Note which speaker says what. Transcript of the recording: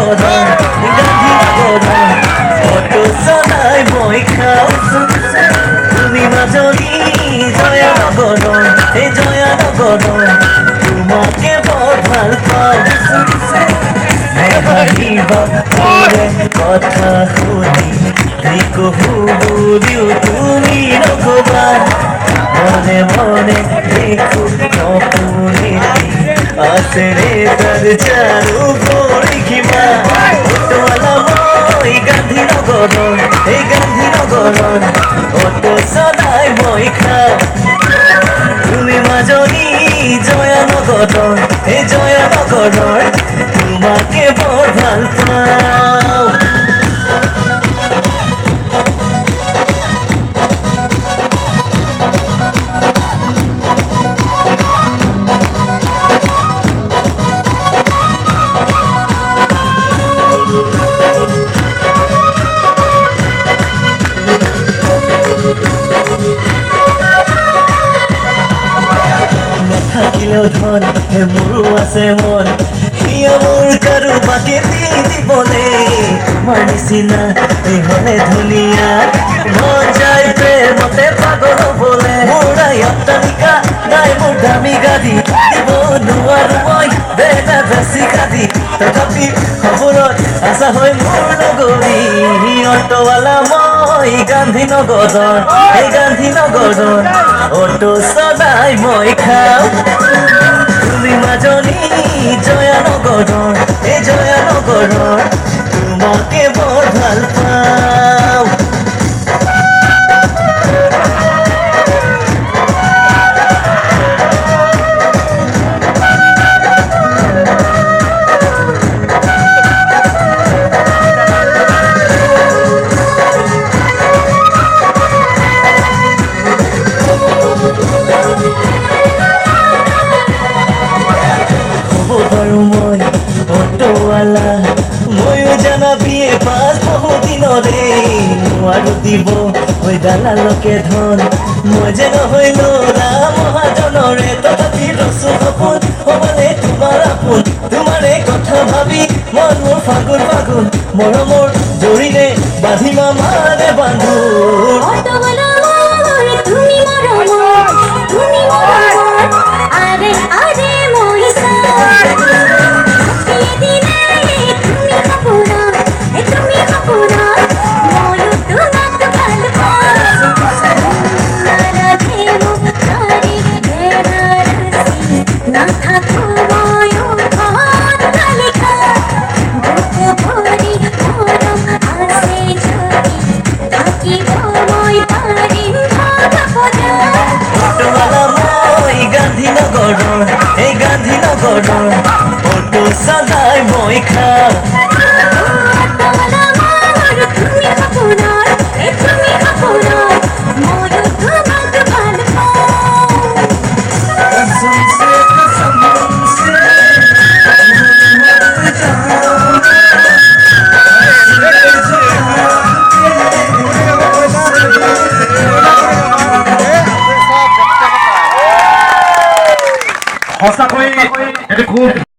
Speaker 1: গান্ধীনগৰৰ auto চলাই মই খাওঁ তুমি মাজনী জয়ানগৰৰ এই জয়ানগৰৰ তোমাকে বৰ ভাল পাওঁ নেভাবিবা মোৰে কথা শুনি কি কহো বুলিও তুমি নকবা মনে মনে দেখো নপুনি আছে রে তার চারু পরিখিমা অটোৱালা মই গান্ধীনগৰৰ এই গান্ধীনগৰৰ অটো চলাই মই খাওঁ তুমি মাজনী জয়ানগৰৰ এই জয়ানগৰৰ তোমাকে বৰ ভাল পাওঁ থাকিলেও ধন মোৰো আছে মন হিয়া মোৰ কাৰোবাকে দি দিবলে মাৰ নিচিনা এই হলে ধুনীয়া মন যায় প্ৰেমতে পাগল হবলে মোৰ অট্টালিকা নাই মোৰ দামী গাড়ী দিব নোৱাৰো মই বেটা বেছি খাদি তথাপি খবৰত আশা হয় মোৰ নগৰী অটোৱালা মই গান্ধীনগৰৰ এই গান্ধীনগৰৰ অটো চলাই মই খাওঁ তুমি মাজনী জয়ানগৰৰ এই জয়ানগৰৰ তোমাকে বৰ ভাল পাওঁ মই অটোৱালা ময়ো জানাবিয়ে পাঁচ বহুদিনৰে নোৱাৰো দিব হৈ দালালকে ধন মই যে নহয় ল'ৰা মহাজনৰে তথাপি ৰচো সপোন হ'বলে তোমাৰ আপোন তোমাৰে কথা ভাবি মন মোৰ ফাগুন ফাগুন মৰমৰ জৰিৰে বান্ধিমা মানে বান্ধো গান্ধীনগৰৰ এই গান্ধীনগৰৰ অটো চলাই মই খাওঁ